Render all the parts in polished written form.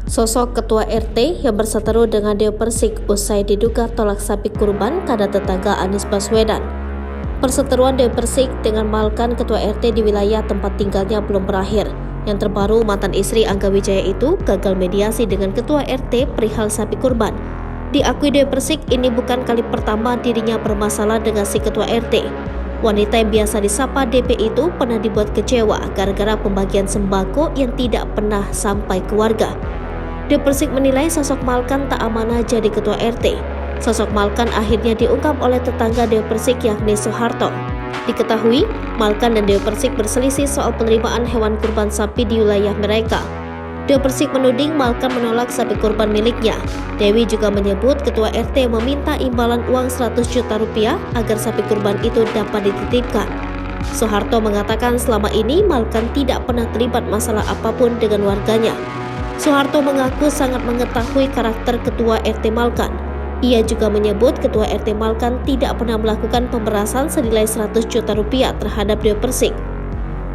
Sosok Ketua RT yang berseteru dengan Dewa Persik usai diduga tolak sapi kurban karena tetangga Anies Baswedan. Perseteruan Dewa Persik dengan Malkan Ketua RT di wilayah tempat tinggalnya belum berakhir. Yang terbaru, mantan istri Angga Wijaya itu gagal mediasi dengan Ketua RT perihal sapi kurban. Diakui Dewa Persik, ini bukan kali pertama dirinya bermasalah dengan si Ketua RT. Wanita yang biasa disapa DP itu pernah dibuat kecewa gara-gara pembagian sembako yang tidak pernah sampai ke warga. Dewa Persik menilai sosok Malkan tak amanah jadi Ketua RT. Sosok Malkan akhirnya diungkap oleh tetangga Dewa Persik yakni Soeharto. Diketahui, Malkan dan Dewa Persik berselisih soal penerimaan hewan kurban sapi di wilayah mereka. Dewa Persik menuding Malkan menolak sapi kurban miliknya. Dewi juga menyebut Ketua RT meminta imbalan uang 100 juta rupiah agar sapi kurban itu dapat dititipkan. Soeharto mengatakan selama ini Malkan tidak pernah terlibat masalah apapun dengan warganya. Soeharto mengaku sangat mengetahui karakter Ketua RT Malkan. Ia juga menyebut Ketua RT Malkan tidak pernah melakukan pemerasan senilai 100 juta rupiah terhadap Dewa Persik.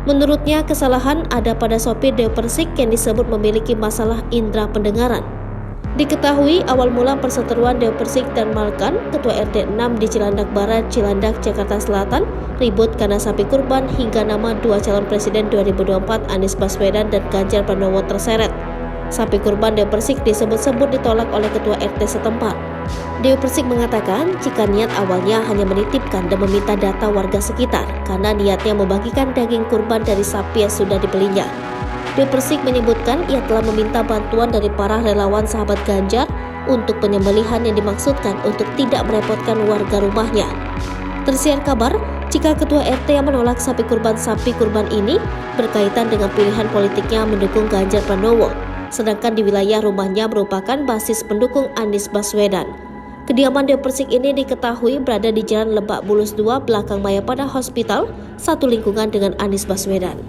Menurutnya, kesalahan ada pada sopir Dewa Persik yang disebut memiliki masalah indera pendengaran. Diketahui awal mula perseteruan Dewa Persik dan Malkan, Ketua RT 6 di Cilandak Barat, Cilandak, Jakarta Selatan, ribut karena sapi kurban hingga nama dua calon presiden 2024 Anies Baswedan dan Ganjar Pranowo terseret. Sapi kurban Dewa Persik disebut-sebut ditolak oleh Ketua RT setempat. Dewa Persik mengatakan jika niat awalnya hanya menitipkan dan meminta data warga sekitar karena niatnya membagikan daging kurban dari sapi yang sudah dibelinya. Dewa Persik menyebutkan ia telah meminta bantuan dari para relawan sahabat Ganjar untuk penyembelihan yang dimaksudkan untuk tidak merepotkan warga rumahnya. Tersiar kabar jika Ketua RT yang menolak sapi kurban ini berkaitan dengan pilihan politiknya mendukung Ganjar Pranowo. Sedangkan di wilayah rumahnya merupakan basis pendukung Anies Baswedan. Kediaman Dewa Persik ini diketahui berada di Jalan Lebak Bulus 2 belakang Mayapada Hospital, satu lingkungan dengan Anies Baswedan.